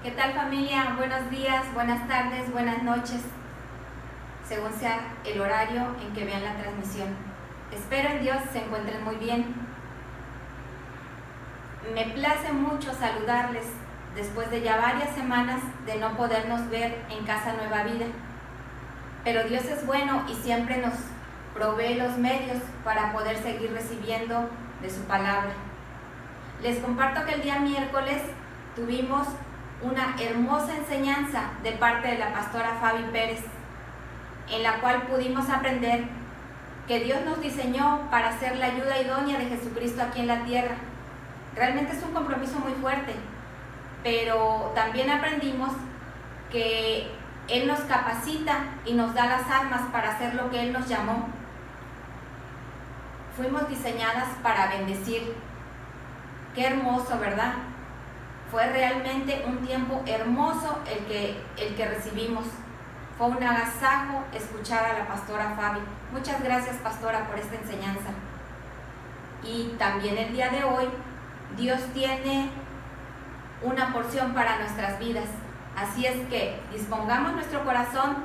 ¿Qué tal, familia? Buenos días, buenas tardes, buenas noches, según sea el horario en que vean la transmisión. Espero en Dios se encuentren muy bien. Me place mucho saludarles después de ya varias semanas de no podernos ver en Casa Nueva Vida. Pero Dios es bueno y siempre nos provee los medios para poder seguir recibiendo de su palabra. Les comparto que el día miércoles tuvimos una hermosa enseñanza de parte de la pastora Fabi Pérez, en la cual pudimos aprender que Dios nos diseñó para ser la ayuda idónea de Jesucristo aquí en la tierra. Realmente es un compromiso muy fuerte, pero también aprendimos que Él nos capacita y nos da las armas para hacer lo que Él nos llamó. Fuimos diseñadas para bendecir. Qué hermoso, ¿verdad? Fue realmente un tiempo hermoso el que recibimos. Fue un agasajo escuchar a la pastora Fabi. Muchas gracias, pastora, por esta enseñanza. Y también el día de hoy, Dios tiene una porción para nuestras vidas. Así es que dispongamos nuestro corazón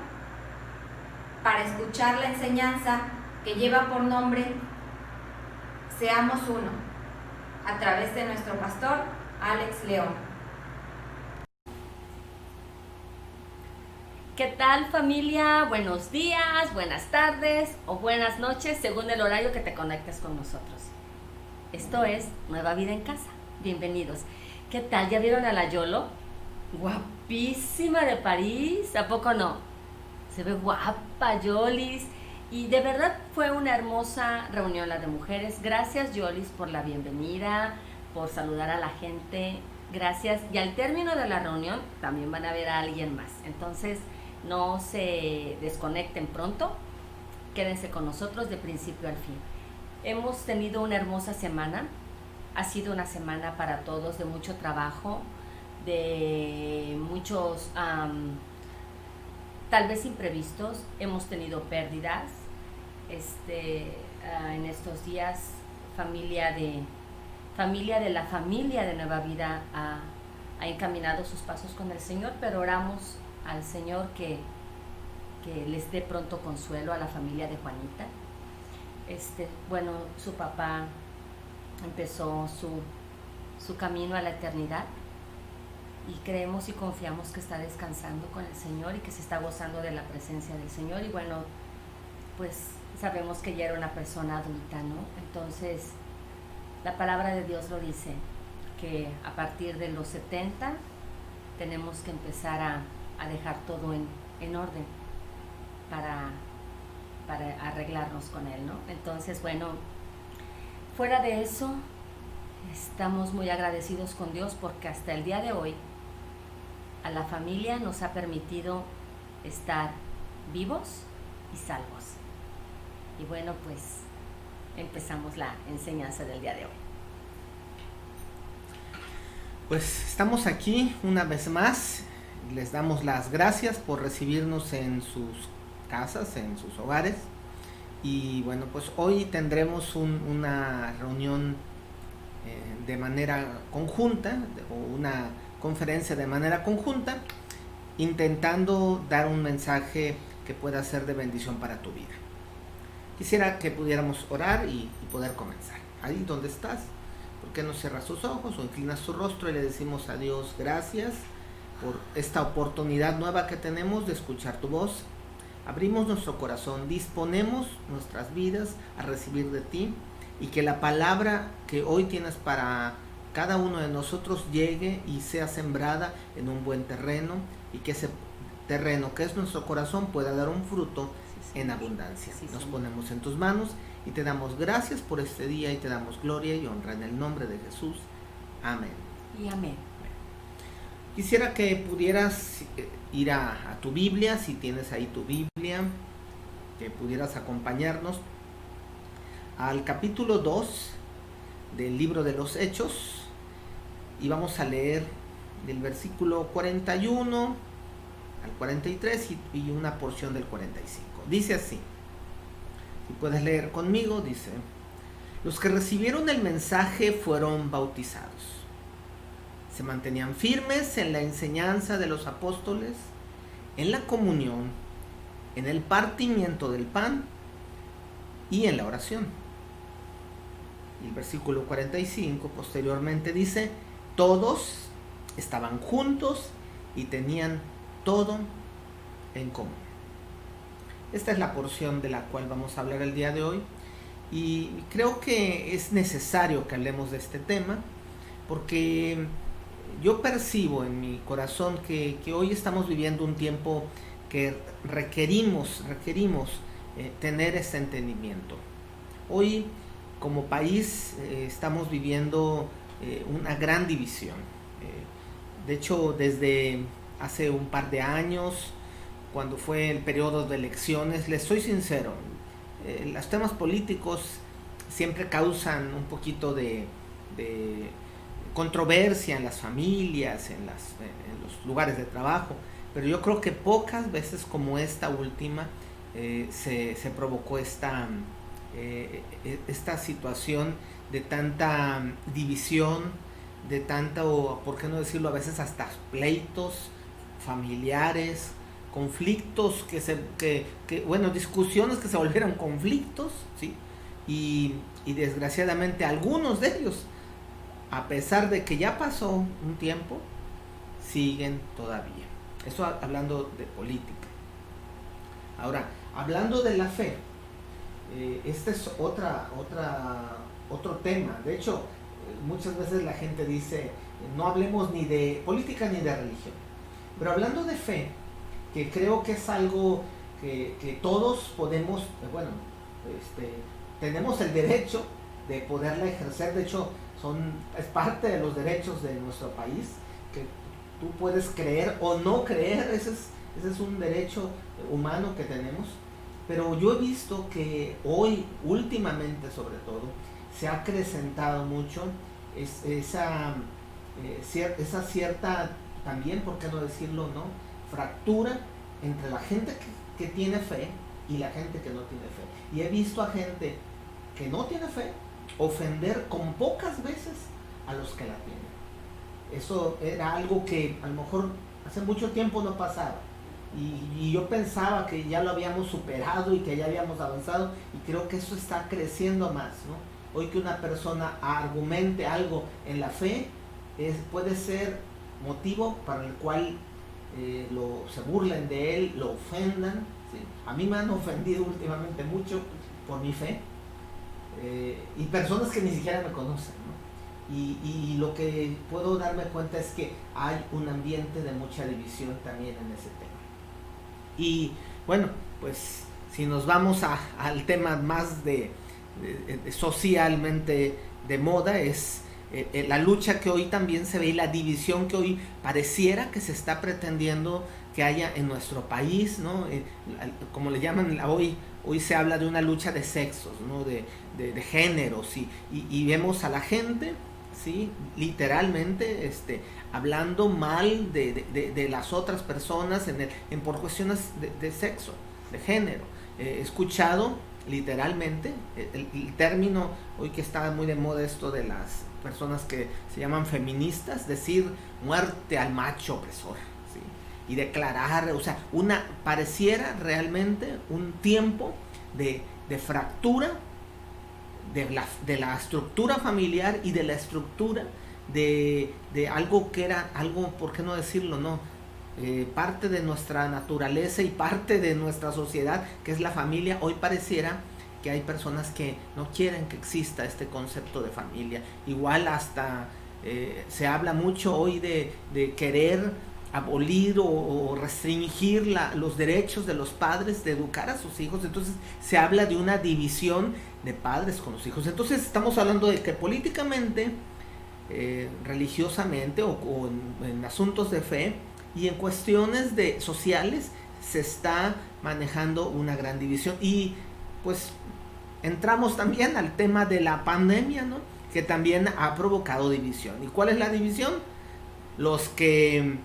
para escuchar la enseñanza que lleva por nombre Seamos Uno, a través de nuestro pastor Alex León. ¿Qué tal, familia? Buenos días, buenas tardes o buenas noches, según el horario que te conectes con nosotros. Esto es Nueva Vida en Casa. Bienvenidos. ¿Qué tal? ¿Ya vieron a la Yolo? Guapísima de París. ¿A poco no? Se ve guapa, Yolis. Y de verdad fue una hermosa reunión la de mujeres. Gracias, Yolis, por la bienvenida, por saludar a la gente. Gracias. Y al término de la reunión también van a ver a alguien más. Entonces, no se desconecten pronto. Quédense con nosotros de principio al fin. Hemos tenido una hermosa semana. Ha sido una semana para todos de mucho trabajo, de muchos tal vez imprevistos. Hemos tenido pérdidas en estos días. Familia de la familia de Nueva Vida ha encaminado sus pasos con el Señor, pero oramos al Señor que les dé pronto consuelo a la familia de Juanita. Bueno, su papá empezó su camino a la eternidad y creemos y confiamos que está descansando con el Señor y que se está gozando de la presencia del Señor. Y bueno, pues sabemos que ya era una persona adulta, ¿no? Entonces, la palabra de Dios lo dice, que a partir de los 70 tenemos que empezar a dejar todo en orden para arreglarnos con Él, ¿no? Entonces, bueno, fuera de eso, estamos muy agradecidos con Dios porque hasta el día de hoy a la familia nos ha permitido estar vivos y salvos. Y bueno, pues empezamos la enseñanza del día de hoy. Pues estamos aquí una vez más. Les damos las gracias por recibirnos en sus casas, en sus hogares. Y bueno, pues hoy tendremos una reunión de manera conjunta, o una conferencia de manera conjunta, intentando dar un mensaje que pueda ser de bendición para tu vida. Quisiera que pudiéramos orar y poder comenzar. Ahí donde estás, ¿por qué no cierras tus ojos o inclinas tu rostro y le decimos a Dios gracias por esta oportunidad nueva que tenemos de escuchar tu voz? Abrimos nuestro corazón, disponemos nuestras vidas a recibir de ti y que la palabra que hoy tienes para cada uno de nosotros llegue y sea sembrada en un buen terreno y que ese terreno que es nuestro corazón pueda dar un fruto en abundancia. Nos ponemos en tus manos y te damos gracias por este día y te damos gloria y honra en el nombre de Jesús. Amén. Y amén. Quisiera que pudieras ir a tu Biblia, si tienes ahí tu Biblia, que pudieras acompañarnos al capítulo 2 del libro de los Hechos y vamos a leer del versículo 41 al 43 y una porción del 45. Dice así, si puedes leer conmigo, dice: los que recibieron el mensaje fueron bautizados. Se mantenían firmes en la enseñanza de los apóstoles, en la comunión, en el partimiento del pan y en la oración. Y el versículo 45 posteriormente dice: todos estaban juntos y tenían todo en común. Esta es la porción de la cual vamos a hablar el día de hoy, y creo que es necesario que hablemos de este tema, porque yo percibo en mi corazón que hoy estamos viviendo un tiempo que requerimos tener ese entendimiento. Hoy, como país, estamos viviendo una gran división. De hecho, desde hace un par de años, cuando fue el periodo de elecciones, les soy sincero, los temas políticos siempre causan un poquito de controversia en las familias, en los lugares de trabajo, pero yo creo que pocas veces como esta última se provocó esta situación de tanta división, de tanto, por qué no decirlo, a veces hasta pleitos familiares, conflictos discusiones que se volvieron conflictos, ¿sí? Y desgraciadamente algunos de ellos, a pesar de que ya pasó un tiempo, siguen todavía. Eso hablando de política. Ahora, hablando de la fe, este es otro tema. De hecho, muchas veces la gente dice, no hablemos ni de política ni de religión. Pero hablando de fe, que creo que es algo que todos podemos, tenemos el derecho de poderla ejercer. De hecho, es parte de los derechos de nuestro país, que tú puedes creer o no creer. Ese es un derecho humano que tenemos. Pero yo he visto que hoy, últimamente sobre todo, se ha acrecentado mucho esa cierta, también, ¿por qué no decirlo, no? Fractura entre la gente que tiene fe y la gente que no tiene fe. Y he visto a gente que no tiene fe ofender con pocas veces a los que la tienen. Eso era algo que a lo mejor hace mucho tiempo no pasaba, y yo pensaba que ya lo habíamos superado y que ya habíamos avanzado, y creo que eso está creciendo más, ¿no? Hoy que una persona argumente algo en la fe puede ser motivo para el cual se burlen de él, lo ofendan, ¿sí? A mí me han ofendido últimamente mucho por mi fe, y personas que ni siquiera me conocen, ¿no? Y lo que puedo darme cuenta es que hay un ambiente de mucha división también en ese tema. Y bueno, pues si nos vamos al tema más de socialmente de moda, es la lucha que hoy también se ve y la división que hoy pareciera que se está pretendiendo que haya en nuestro país, ¿no? Como le llaman hoy se habla de una lucha de sexos, ¿no? de géneros, y vemos a la gente, ¿sí? Literalmente hablando mal de las otras personas por cuestiones de sexo, de género. He escuchado literalmente el término hoy que está muy de moda, esto de las personas que se llaman feministas, decir muerte al macho opresor, ¿sí? Y declarar, o sea, pareciera realmente un tiempo de fractura de la estructura familiar y de la estructura de algo que era algo, ¿por qué no decirlo, no? Parte de nuestra naturaleza y parte de nuestra sociedad, que es la familia. Hoy pareciera que hay personas que no quieren que exista este concepto de familia. Igual hasta se habla mucho hoy de querer abolir o restringir los derechos de los padres de educar a sus hijos. Entonces se habla de una división de padres con los hijos. Entonces estamos hablando de que políticamente, religiosamente o en asuntos de fe y en cuestiones sociales se está manejando una gran división. Y pues entramos también al tema de la pandemia, ¿no? Que también ha provocado división. ¿Y cuál es la división? Los que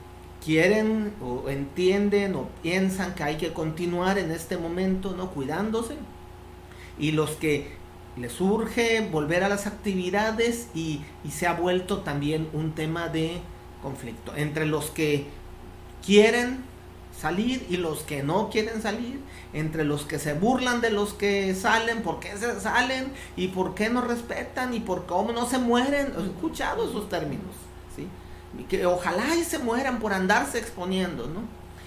quieren o entienden o piensan que hay que continuar en este momento, ¿no? Cuidándose, y los que les urge volver a las actividades, y se ha vuelto también un tema de conflicto entre los que quieren salir y los que no quieren salir, entre los que se burlan de los que salen, por qué se salen y por qué no respetan y por cómo no se mueren. He escuchado esos términos, ¿sí? Y que ojalá y se mueran por andarse exponiendo, ¿no?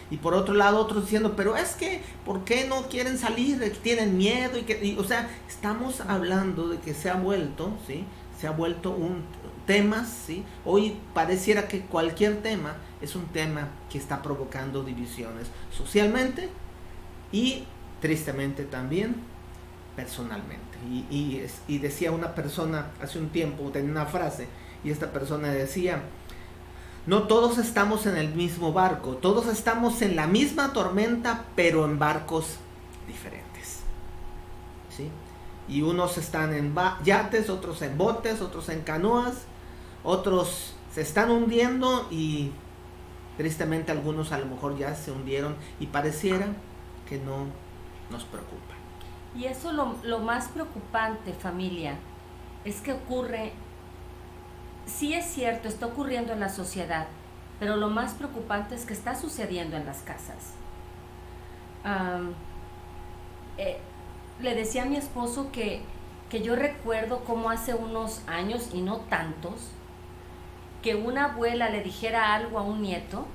Y por otro lado otros diciendo, pero es que ¿por qué no quieren salir? Tienen miedo o sea, estamos hablando de que se ha vuelto, ¿sí? Se ha vuelto un tema, ¿sí? Hoy pareciera que cualquier tema es un tema que está provocando divisiones socialmente y tristemente también personalmente. Y decía una persona hace un tiempo, tenía una frase, y esta persona decía: no todos estamos en el mismo barco, todos estamos en la misma tormenta, pero en barcos diferentes, ¿sí? Y unos están en yates, otros en botes, otros en canoas, otros se están hundiendo y tristemente algunos a lo mejor ya se hundieron y pareciera que no nos preocupa. Y eso lo más preocupante, familia, es que ocurre, sí es cierto, está ocurriendo en la sociedad, pero lo más preocupante es que está sucediendo en las casas. Le decía a mi esposo que yo recuerdo cómo hace unos años, y no tantos, que una abuela le dijera algo a un nieto,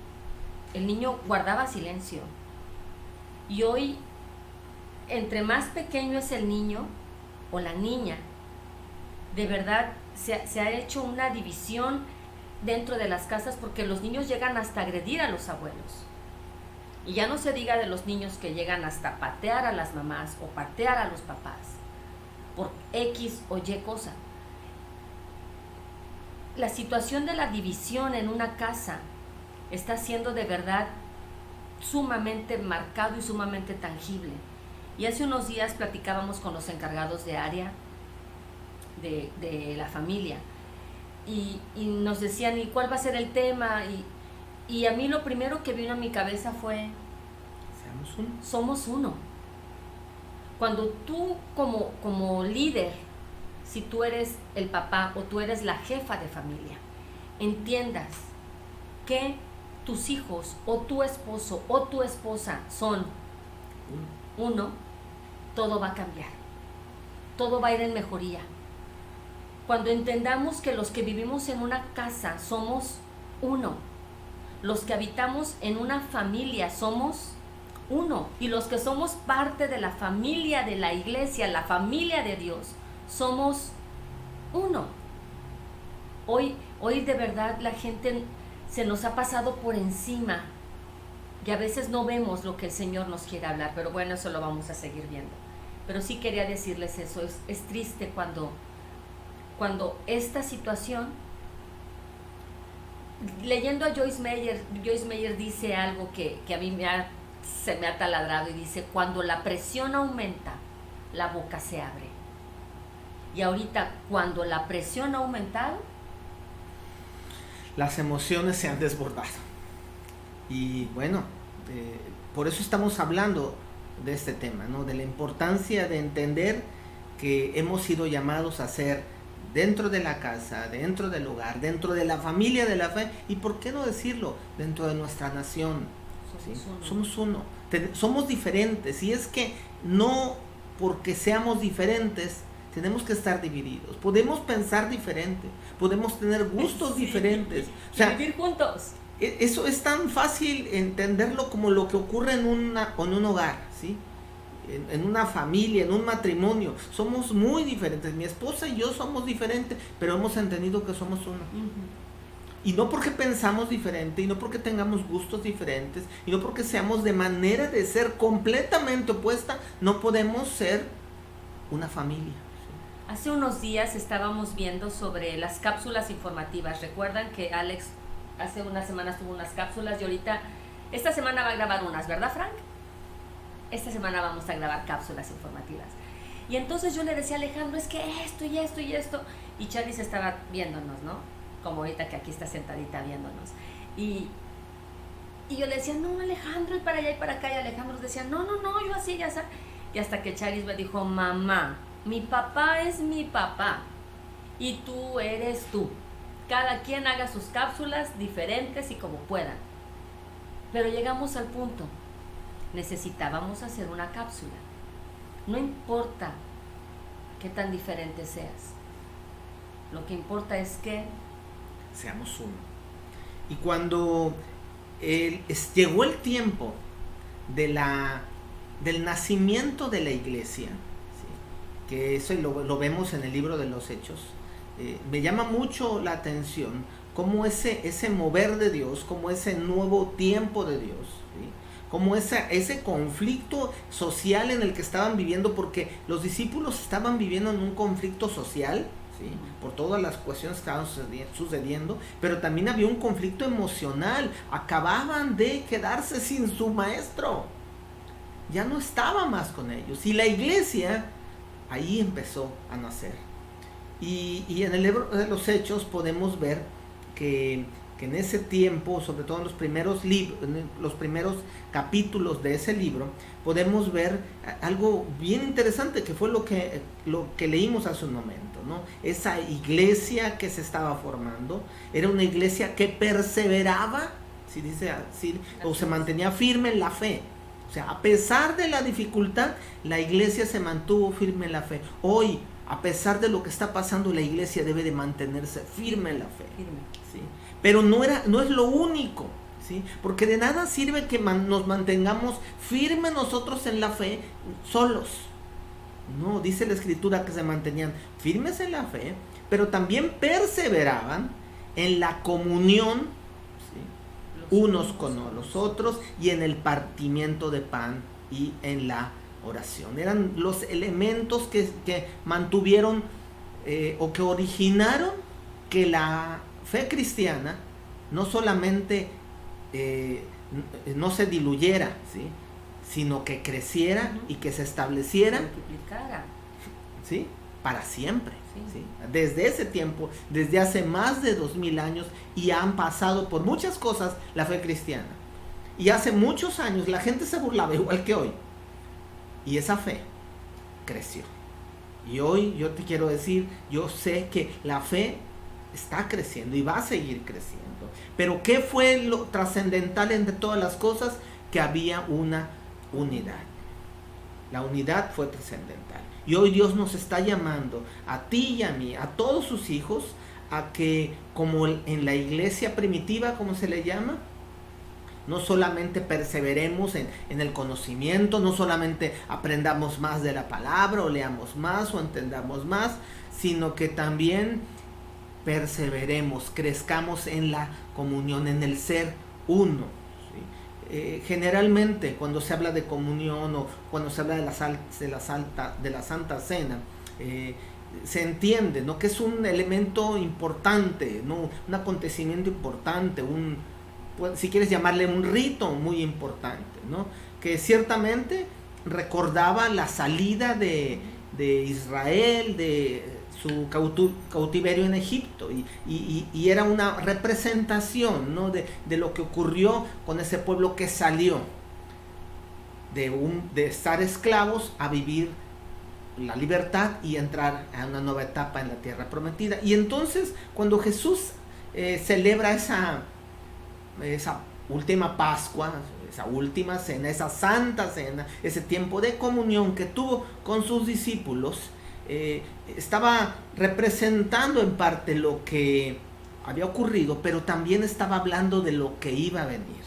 el niño guardaba silencio. Y hoy, entre más pequeño es el niño o la niña, de verdad se ha hecho una división dentro de las casas, porque los niños llegan hasta agredir a los abuelos. Y ya no se diga de los niños que llegan hasta patear a las mamás o patear a los papás por X o Y cosa. La situación de la división en una casa está siendo de verdad sumamente marcado y sumamente tangible. Y hace unos días platicábamos con los encargados de área de la familia y nos decían, ¿y cuál va a ser el tema? Y a mí lo primero que vino a mi cabeza fue: somos uno. Cuando tú como líder, si tú eres el papá o tú eres la jefa de familia, entiendas que tus hijos o tu esposo o tu esposa son uno, todo va a cambiar, todo va a ir en mejoría. Cuando entendamos que los que vivimos en una casa somos uno, los que habitamos en una familia somos uno, y los que somos parte de la familia de la iglesia, la familia de Dios, somos uno. Hoy de verdad la gente se nos ha pasado por encima y a veces no vemos lo que el Señor nos quiere hablar, pero bueno, eso lo vamos a seguir viendo. Pero sí quería decirles eso, es triste cuando esta situación, leyendo a Joyce Meyer dice algo que a mí se me ha taladrado, y dice: cuando la presión aumenta, la boca se abre. Y ahorita, cuando la presión ha aumentado, las emociones se han desbordado. Y bueno, por eso estamos hablando de este tema, ¿no? De la importancia de entender que hemos sido llamados a ser dentro de la casa, dentro del hogar, dentro de la familia de la fe, y por qué no decirlo, dentro de nuestra nación. ¿Sí? Somos uno, somos diferentes, y es que no porque seamos diferentes tenemos que estar divididos. Podemos pensar diferente, podemos tener gustos diferentes, o sea, vivir juntos. Eso es tan fácil entenderlo como lo que ocurre en un hogar, ¿sí? En una familia, en un matrimonio. Somos muy diferentes. Mi esposa y yo somos diferentes, pero hemos entendido que somos uno. Y no porque pensamos diferente, y no porque tengamos gustos diferentes, y no porque seamos de manera de ser completamente opuesta, no podemos ser una familia. Hace unos días estábamos viendo sobre las cápsulas informativas. Recuerdan que Alex hace unas semanas tuvo unas cápsulas, y ahorita, esta semana va a grabar unas, ¿verdad, Frank? Esta semana vamos a grabar cápsulas informativas. Y entonces yo le decía a Alejandro, es que esto y esto y esto. Y Charlie se estaba viéndonos, ¿no? Como ahorita que aquí está sentadita viéndonos. Y yo le decía, no, Alejandro, y para allá y para acá. Y Alejandro decía, no, yo así, ya sabes. Y hasta que Charlie me dijo, mamá, mi papá es mi papá y tú eres tú. cada quien haga sus cápsulas diferentes y como puedan. Pero llegamos al punto, necesitábamos hacer una cápsula. No importa qué tan diferente seas, lo que importa es que seamos uno. Y cuando llegó el tiempo del nacimiento de la iglesia, ¿sí? Que eso lo vemos en el libro de los Hechos, me llama mucho la atención cómo ese mover de Dios, cómo ese nuevo tiempo de Dios, ¿sí? Como ese conflicto social en el que estaban viviendo, porque los discípulos estaban viviendo en un conflicto social, ¿sí? Por todas las cuestiones que estaban sucediendo, pero también había un conflicto emocional. Acababan de quedarse sin su maestro, ya no estaba más con ellos, y la iglesia ahí empezó a nacer. Y en el libro de los Hechos podemos ver que en ese tiempo, sobre todo en los primeros capítulos de ese libro, podemos ver algo bien interesante, que fue lo que leímos hace un momento, ¿no? Esa iglesia que se estaba formando era una iglesia que perseveraba, ¿sí? Dice así, o se mantenía firme en la fe. O sea, a pesar de la dificultad, la iglesia se mantuvo firme en la fe. Hoy, a pesar de lo que está pasando, la iglesia debe de mantenerse firme en la fe. ¿Sí? Pero no es lo único, ¿sí? Porque de nada sirve que nos mantengamos firmes nosotros en la fe solos. No, dice la Escritura que se mantenían firmes en la fe, pero también perseveraban en la comunión, ¿sí? Unos con los otros, y en el partimiento de pan y en la oración. Eran los elementos que mantuvieron o que originaron que la fe cristiana no solamente no se diluyera, ¿sí? Sino que creciera y que se estableciera, se multiplicara, ¿sí? Para siempre, sí. ¿sí? Desde ese tiempo, desde hace más de 2000 años, y han pasado por muchas cosas la fe cristiana. Y hace muchos años la gente se burlaba igual que hoy, y esa fe creció. Y hoy yo te quiero decir, yo sé que la fe está creciendo y va a seguir creciendo. Pero ¿qué fue lo trascendental entre todas las cosas? Que había una unidad. La unidad fue trascendental. Y hoy Dios nos está llamando a ti y a mí, a todos sus hijos, a que, como en la iglesia primitiva, como se le llama, no solamente perseveremos en el conocimiento, no solamente aprendamos más de la palabra, o leamos más, o entendamos más, sino que también perseveremos, crezcamos en la comunión, en el ser uno. ¿Sí? Generalmente cuando se habla de comunión, o cuando se habla de la Santa Cena, se entiende, ¿no?, que es un elemento importante, ¿no?, un acontecimiento importante, si quieres llamarle un rito muy importante, ¿no?, que ciertamente recordaba la salida de Israel de su cautiverio en Egipto, y era una representación, ¿no?, de lo que ocurrió con ese pueblo que salió de estar esclavos a vivir la libertad y entrar a una nueva etapa en la tierra prometida. Y entonces, cuando Jesús celebra esa última Pascua, esa última cena, esa santa cena, ese tiempo de comunión que tuvo con sus discípulos, estaba representando en parte lo que había ocurrido, pero también estaba hablando de lo que iba a venir,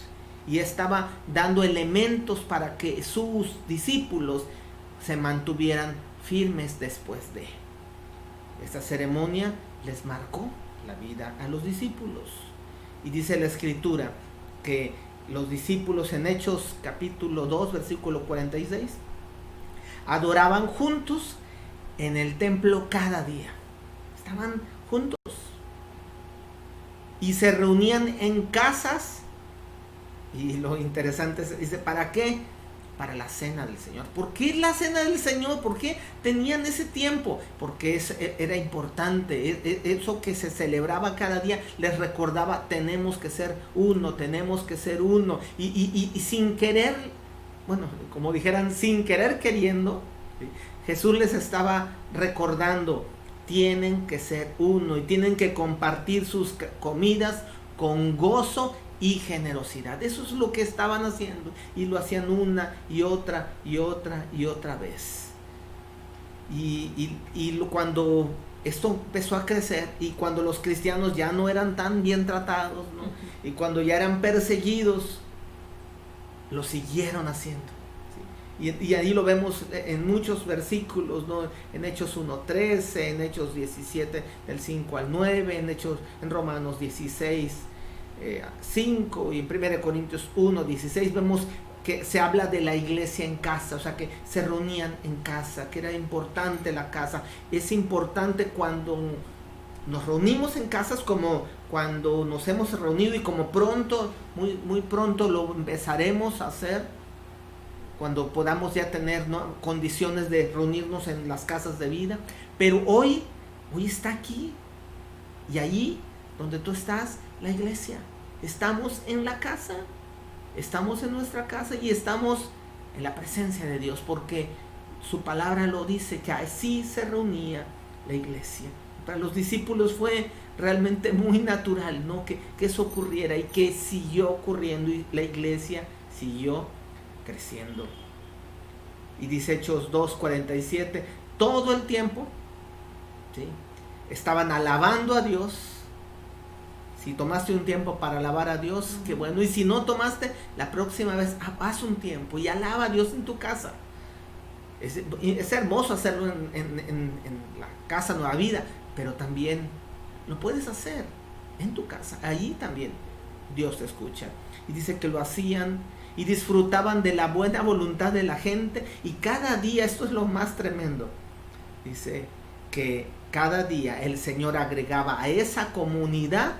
y estaba dando elementos para que sus discípulos se mantuvieran firmes después de. Esta ceremonia les marcó la vida a los discípulos, y dice la Escritura que los discípulos en Hechos capítulo 2 versículo 46 adoraban juntos en el templo cada día. Estaban juntos y se reunían en casas. Y lo interesante es, dice, ¿para qué? Para la cena del Señor. ¿Por qué la cena del Señor? ¿Por qué tenían ese tiempo? Porque era importante. Eso que se celebraba cada día les recordaba: tenemos que ser uno, tenemos que ser uno. Y sin querer, bueno, como dijeran, sin querer queriendo, ¿sí?, Jesús les estaba recordando tienen que ser uno y tienen que compartir sus comidas con gozo y generosidad. Eso es lo que estaban haciendo y lo hacían una y otra y otra y otra vez. Cuando esto empezó a crecer y cuando los cristianos ya no eran tan bien tratados, ¿no? Y cuando ya eran perseguidos, lo siguieron haciendo. Y ahí lo vemos en muchos versículos, ¿no? En Hechos 1:13, en Hechos 17, del 5 al 9, en Romanos 16, 5 y en 1 Corintios 1:16 vemos que se habla de la iglesia en casa, o sea que se reunían en casa, que era importante la casa. Es importante cuando nos reunimos en casas, como cuando nos hemos reunido y como pronto, muy pronto lo empezaremos a hacer, cuando podamos ya tener, ¿no?, condiciones de reunirnos en las casas de vida. Pero hoy está aquí y allí donde tú estás, la iglesia. Estamos en la casa, estamos en nuestra casa y estamos en la presencia de Dios, porque su palabra lo dice, que así se reunía la iglesia. Para los discípulos fue realmente muy natural, ¿no?, que eso ocurriera y que siguió ocurriendo y la iglesia siguió creciendo. Y dice Hechos 2:47, todo el tiempo, ¿sí?, estaban alabando a Dios. Si tomaste un tiempo para alabar a Dios, qué bueno. Y si no tomaste, la próxima vez haz un tiempo y alaba a Dios en tu casa. Es hermoso hacerlo en la casa Nueva Vida, pero también lo puedes hacer en tu casa. Allí también Dios te escucha. Y dice que lo hacían y disfrutaban de la buena voluntad de la gente, y cada día, esto es lo más tremendo, dice que cada día el Señor agregaba a esa comunidad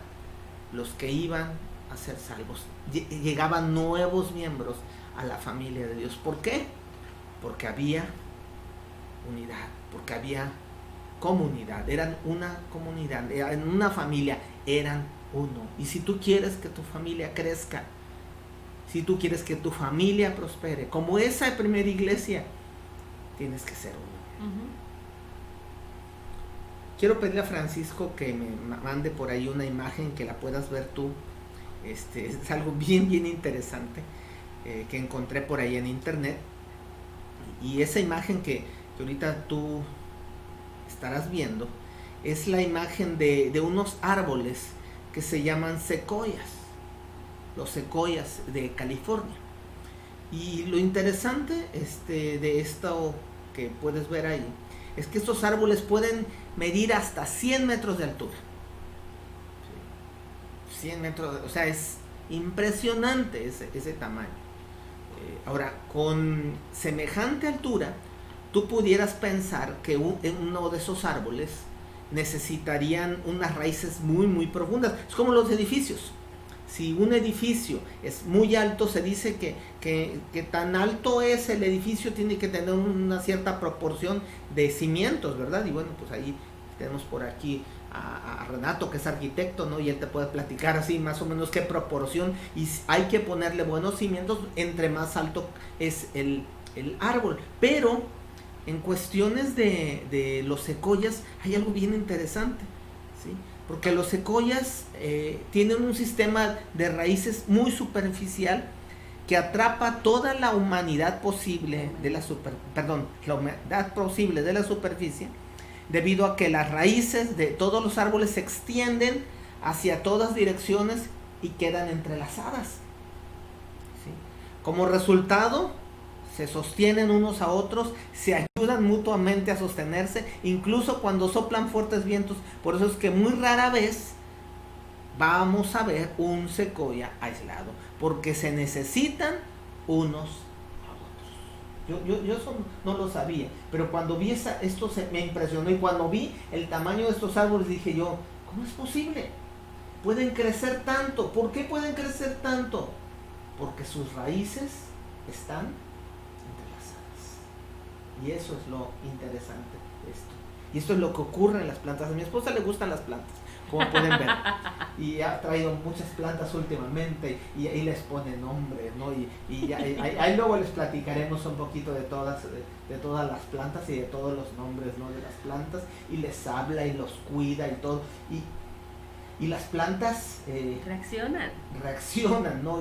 los que iban a ser salvos. Llegaban nuevos miembros a la familia de Dios. ¿Por qué? Porque había unidad, porque había comunidad, eran una comunidad, en una familia, eran uno. Y si tú quieres que tu familia crezca, si tú quieres que tu familia prospere, como esa primera iglesia, tienes que ser uno. Quiero pedirle a Francisco que me mande por ahí una imagen que la puedas ver tú. Es algo bien interesante que encontré por ahí en internet. Y esa imagen que ahorita tú estarás viendo es la imagen de unos árboles que se llaman secoyas, los secoyas de California. Y lo interesante de esto que puedes ver ahí es que estos árboles pueden medir hasta 100 metros de altura. 100 metros, o sea, es impresionante ese tamaño. Ahora, con semejante altura, tú pudieras pensar que uno de esos árboles necesitarían unas raíces muy profundas. Es como los edificios. Si un edificio es muy alto, se dice que tan alto es el edificio, tiene que tener una cierta proporción de cimientos, ¿verdad? Y bueno, pues ahí tenemos por aquí a Renato, que es arquitecto, ¿no? Y él te puede platicar así más o menos qué proporción, y hay que ponerle buenos cimientos entre más alto es el árbol. Pero en cuestiones de los secoyas hay algo bien interesante, ¿sí? Porque los secoyas tienen un sistema de raíces muy superficial que atrapa toda la humedad posible de la humedad posible de la superficie, debido a que las raíces de todos los árboles se extienden hacia todas direcciones y quedan entrelazadas, ¿sí? Como resultado, se sostienen unos a otros, se ayudan mutuamente a sostenerse, incluso cuando soplan fuertes vientos. Por eso es que muy rara vez vamos a ver un secoya aislado, porque se necesitan unos a otros. Yo eso no lo sabía, pero cuando vi esto me impresionó, y cuando vi el tamaño de estos árboles dije yo, ¿cómo es posible? Pueden crecer tanto. ¿Por qué pueden crecer tanto? Porque sus raíces están entrelazadas. Y eso es lo interesante de esto. Y esto es lo que ocurre en las plantas. A mi esposa le gustan las plantas. como pueden ver. Y ha traído muchas plantas últimamente y ahí les pone nombre, ¿no? Y ahí luego les platicaremos un poquito de todas las plantas y de todos los nombres, ¿no? De las plantas, y les habla y los cuida y todo. Y las plantas reaccionan, ¿no?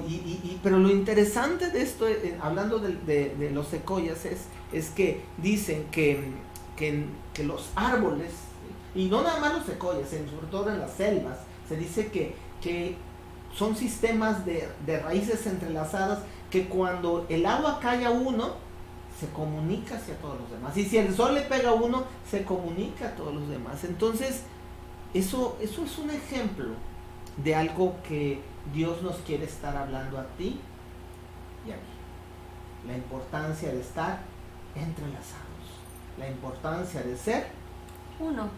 Pero lo interesante de esto, hablando de los secoyas, es que dicen que los árboles, y no nada más los secoyas, sobre todo en las selvas, se dice que son sistemas de raíces entrelazadas, que cuando el agua cae a uno, se comunica hacia todos los demás. Y si el sol le pega a uno, se comunica a todos los demás. Entonces, eso es un ejemplo de algo que Dios nos quiere estar hablando a ti y a mí. La importancia de estar entrelazados. La importancia de ser uno.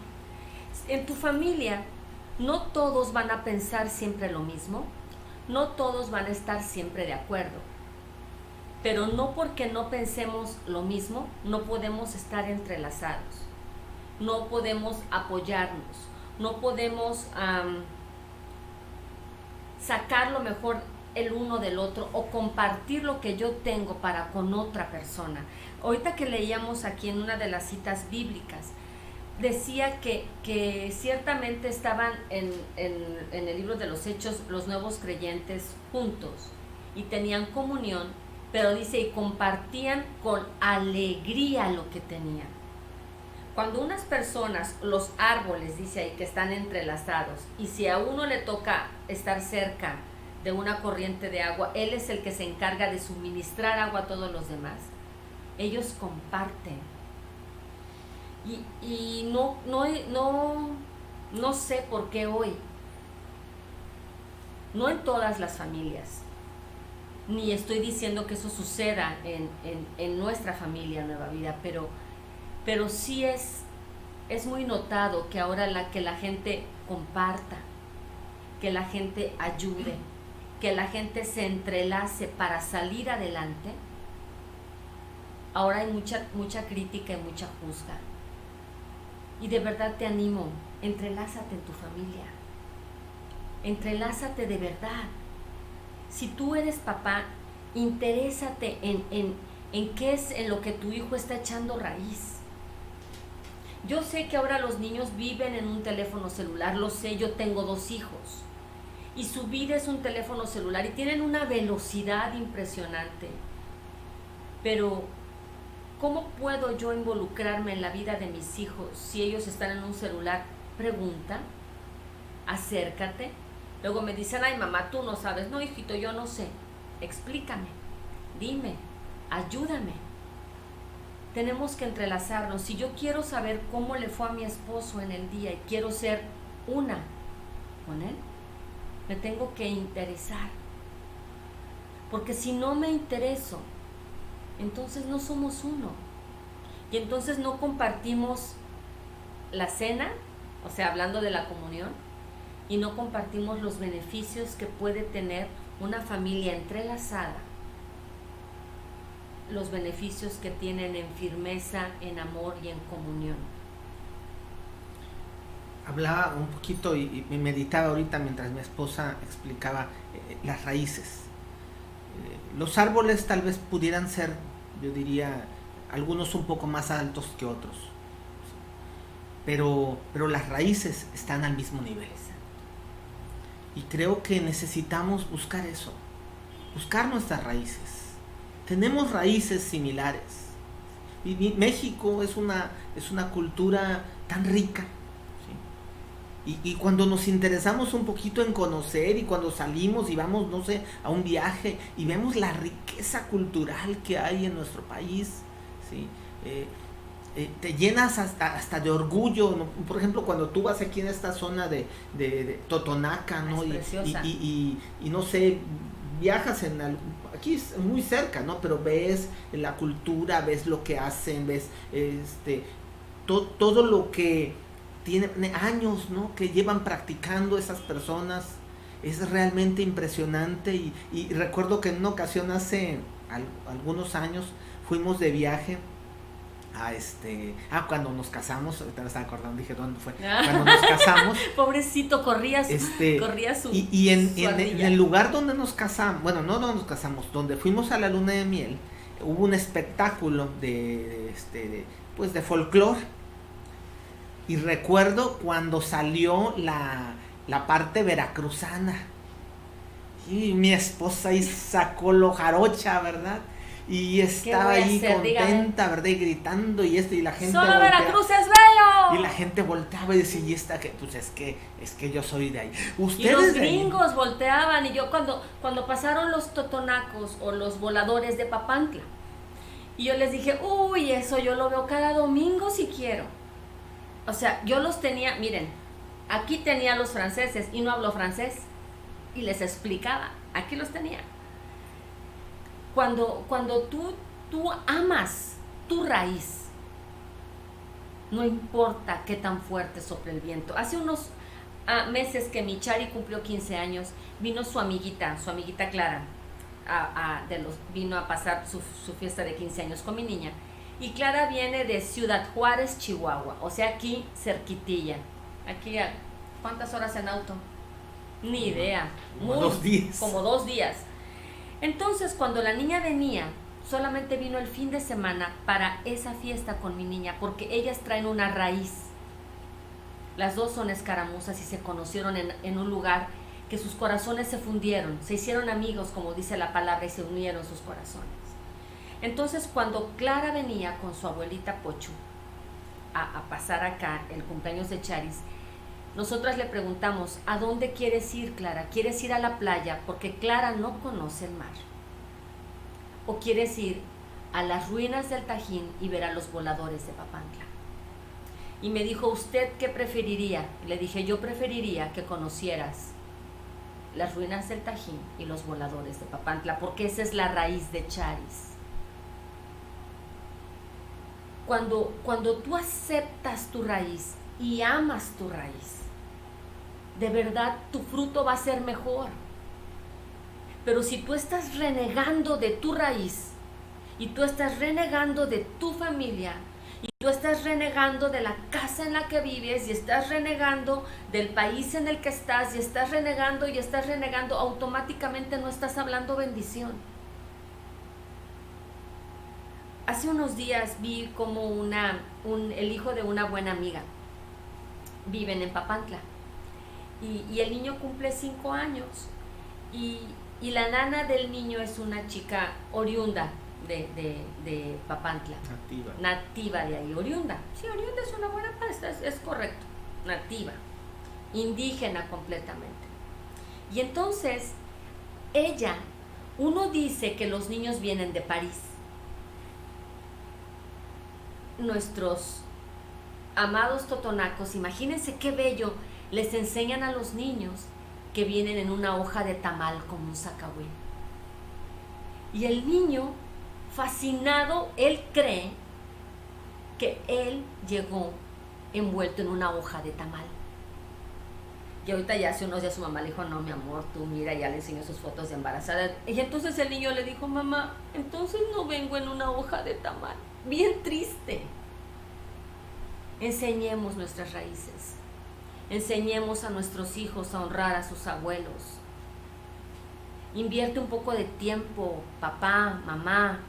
En tu familia, no todos van a pensar siempre lo mismo, no todos van a estar siempre de acuerdo, pero no porque no pensemos lo mismo, no podemos estar entrelazados, no podemos apoyarnos, no podemos sacar lo mejor el uno del otro o compartir lo que yo tengo para con otra persona. Ahorita que leíamos aquí en una de las citas bíblicas, decía que ciertamente estaban en el libro de los Hechos los nuevos creyentes juntos y tenían comunión, pero dice, y compartían con alegría lo que tenían. Cuando unas personas, los árboles, dice ahí, que están entrelazados, y si a uno le toca estar cerca de una corriente de agua, él es el que se encarga de suministrar agua a todos los demás. Ellos comparten. Y no sé por qué hoy, no en todas las familias, ni estoy diciendo que eso suceda en nuestra familia Nueva Vida, pero sí es muy notado que ahora que la gente comparta, que la gente ayude, que la gente se entrelace para salir adelante. Ahora hay mucha crítica y mucha juzga. Y de verdad te animo, entrelázate en tu familia. Entrelázate de verdad. Si tú eres papá, interésate en qué es en lo que tu hijo está echando raíz. Yo sé que ahora los niños viven en un teléfono celular, lo sé, yo tengo 2 hijos. Y su vida es un teléfono celular y tienen una velocidad impresionante. Pero, ¿cómo puedo yo involucrarme en la vida de mis hijos si ellos están en un celular? Pregunta, acércate. Luego me dicen, ay mamá, tú no sabes. No, hijito, yo no sé. Explícame, dime, ayúdame. Tenemos que entrelazarnos. Si yo quiero saber cómo le fue a mi esposo en el día y quiero ser una con él, me tengo que interesar. Porque si no me intereso, entonces no somos uno. Y entonces no compartimos la cena, o sea, hablando de la comunión, y no compartimos los beneficios que puede tener una familia entrelazada, los beneficios que tienen en firmeza, en amor y en comunión. Hablaba un poquito y meditaba ahorita mientras mi esposa explicaba las raíces. Los árboles tal vez pudieran ser, yo diría, algunos un poco más altos que otros, pero las raíces están al mismo nivel. Y creo que necesitamos buscar eso, buscar nuestras raíces. Tenemos raíces similares. Y México es una cultura tan rica. ¿Sí? Y cuando nos interesamos un poquito en conocer y cuando salimos y vamos, no sé, a un viaje y vemos la riqueza cultural que hay en nuestro país, ¿sí? Te llenas hasta de orgullo, ¿no? Por ejemplo, cuando tú vas aquí en esta zona de Totonaca, ¿no? Y no sé, viajas aquí es muy cerca, ¿no? Pero ves la cultura, ves lo que hacen, ves todo lo que tiene años, ¿no? Que llevan practicando esas personas. Es realmente impresionante y recuerdo que en una ocasión hace algunos años fuimos de viaje cuando nos casamos, ahorita me estaba acordando, dije, ¿dónde fue? Cuando nos casamos. Pobrecito, corría su en el lugar donde nos casamos, bueno, no donde nos casamos, donde fuimos a la luna de miel, hubo un espectáculo de folclore. Y recuerdo cuando salió la parte veracruzana. Y mi esposa ahí sacó lo jarocha, ¿verdad? Y estaba ahí contenta, dígame, ¿verdad? Y gritando y la gente ¡Solo volteaba. Veracruz es bello! Y la gente volteaba y decía, ¿y esta qué? Pues es que yo soy de ahí. Y los gringos volteaban, y yo cuando pasaron los totonacos o los voladores de Papantla, y yo les dije, uy, eso yo lo veo cada domingo si quiero. O sea, yo los tenía, miren, aquí tenía a los franceses y no hablo francés, y les explicaba, aquí los tenía. Cuando tú amas tu raíz, no importa qué tan fuerte sople el viento. Hace unos meses que mi Chari cumplió 15 años, vino su amiguita Clara, vino a pasar su fiesta de 15 años con mi niña. Y Clara viene de Ciudad Juárez, Chihuahua, o sea, aquí cerquitilla. Aquí, ¿cuántas horas en auto? Ni idea. Como 2 días. Como 2 días. Entonces, cuando la niña venía, solamente vino el fin de semana para esa fiesta con mi niña, porque ellas traen una raíz. Las dos son escaramuzas y se conocieron en un lugar que sus corazones se fundieron, se hicieron amigos, como dice la palabra, y se unieron sus corazones. Entonces, cuando Clara venía con su abuelita Pocho a pasar acá el cumpleaños de Charis, nosotras le preguntamos, ¿a dónde quieres ir, Clara? ¿Quieres ir a la playa? Porque Clara no conoce el mar. ¿O quieres ir a las ruinas del Tajín y ver a los voladores de Papantla? Y me dijo, ¿usted qué preferiría? Y le dije, yo preferiría que conocieras las ruinas del Tajín y los voladores de Papantla, porque esa es la raíz de Charis. Cuando tú aceptas tu raíz y amas tu raíz, de verdad tu fruto va a ser mejor. Pero si tú estás renegando de tu raíz, y tú estás renegando de tu familia, y tú estás renegando de la casa en la que vives, y estás renegando del país en el que estás, y estás renegando, automáticamente no estás hablando bendición. Hace unos días vi como el hijo de una buena amiga, viven en Papantla, y el niño cumple 5 años, y la nana del niño es una chica oriunda de Papantla, nativa de ahí, oriunda. Sí, oriunda es una buena palabra, es correcto, nativa, indígena completamente. Y entonces uno dice que los niños vienen de París. Nuestros amados totonacos, imagínense qué bello, les enseñan a los niños que vienen en una hoja de tamal como un zacahuil. Y el niño, fascinado, él cree que él llegó envuelto en una hoja de tamal. Y ahorita ya hace unos días su mamá le dijo, no, mi amor, tú mira, ya le enseñó sus fotos de embarazada. Y entonces el niño le dijo, mamá, entonces no vengo en una hoja de tamal. Bien triste. Enseñemos nuestras raíces. Enseñemos a nuestros hijos a honrar a sus abuelos. Invierte un poco de tiempo, papá, mamá,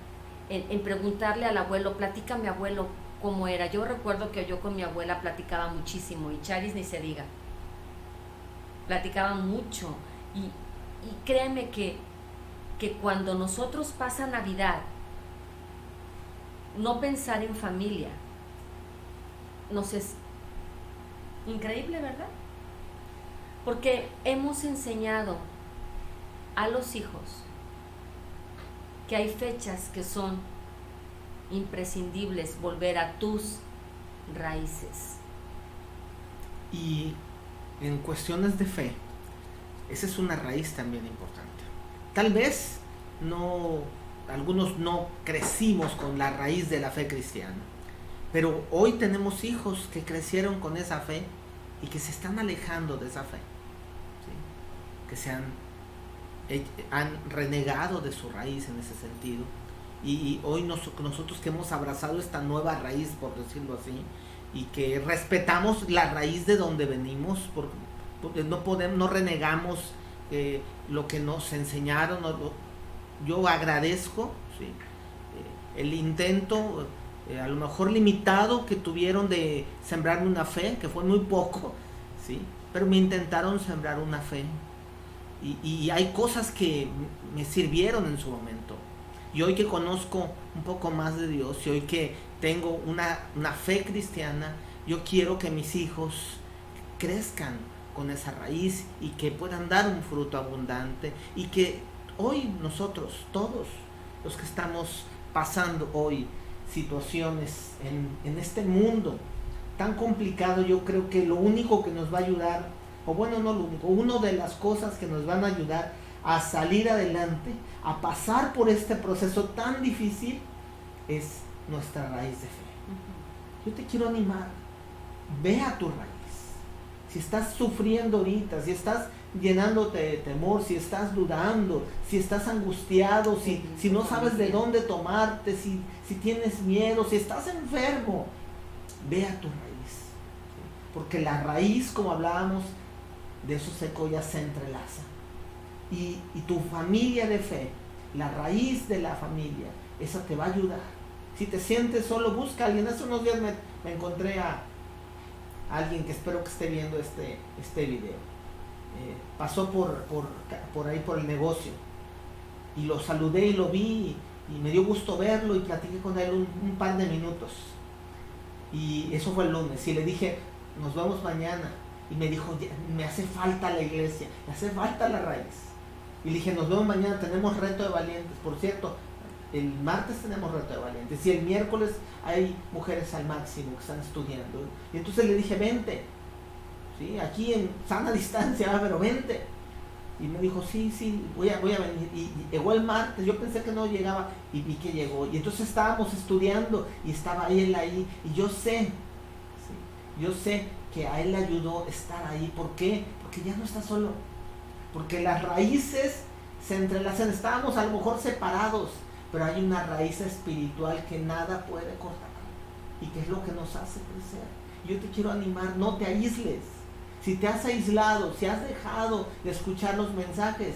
en preguntarle al abuelo, platícame, abuelo, cómo era. Yo recuerdo que yo con mi abuela platicaba muchísimo, y Charis ni se diga. Platicaba mucho, y créeme que cuando nosotros pasa Navidad, no pensar en familia nos es increíble, ¿verdad? Porque hemos enseñado a los hijos que hay fechas que son imprescindibles, volver a tus raíces. Y en cuestiones de fe, esa es una raíz también importante. Tal vez algunos no crecimos con la raíz de la fe cristiana, pero hoy tenemos hijos que crecieron con esa fe y que se están alejando de esa fe, ¿sí? Que han renegado de su raíz en ese sentido, Y hoy nosotros que hemos abrazado esta nueva raíz, por decirlo así, y que respetamos la raíz de donde venimos, porque no renegamos lo que nos enseñaron. Yo agradezco, ¿sí?, el intento, a lo mejor limitado, que tuvieron de sembrarme una fe, que fue muy poco, ¿sí?, pero me intentaron sembrar una fe. Y hay cosas que me sirvieron en su momento. Y hoy que conozco un poco más de Dios, y hoy que tengo una fe cristiana, yo quiero que mis hijos crezcan con esa raíz y que puedan dar un fruto abundante, y que hoy nosotros, todos los que estamos pasando hoy situaciones en este mundo tan complicado, yo creo que lo único que nos va a ayudar, o bueno, no lo único, una de las cosas que nos van a ayudar a salir adelante, a pasar por este proceso tan difícil, es nuestra raíz de fe. Yo te quiero animar, ve a tu raíz. Si estás sufriendo ahorita, si estás llenándote de temor, si estás dudando, si estás angustiado, si no sabes de dónde tomarte, si tienes miedo, si estás enfermo, ve a tu raíz. Porque la raíz, como hablábamos, de esos secoyas se entrelaza. Y tu familia de fe, la raíz de la familia, esa te va a ayudar. Si te sientes solo, busca a alguien. Hace unos días me encontré a alguien que espero que esté viendo este video. Pasó por ahí por el negocio, y lo saludé y lo vi, y me dio gusto verlo, y platiqué con él un par de minutos. Y eso fue el lunes, y le dije, nos vemos mañana. Y me dijo, me hace falta la iglesia, me hace falta la raíz. Y le dije, nos vemos mañana, tenemos reto de valientes. Por cierto, el martes tenemos reto de valientes, y el miércoles hay mujeres al máximo que están estudiando. Y entonces le dije, vente, ¿sí?, aquí en sana distancia, pero vente. Y me dijo, sí, voy a venir. Y llegó el martes, yo pensé que no llegaba, y vi que llegó. Y entonces estábamos estudiando, y estaba él ahí, y yo sé que a él le ayudó estar ahí. ¿Por qué? Porque ya no está solo. Porque las raíces se entrelazan. Estábamos a lo mejor separados, pero hay una raíz espiritual que nada puede cortar, y que es lo que nos hace crecer. Yo te quiero animar, no te aísles. Si te has aislado, si has dejado de escuchar los mensajes,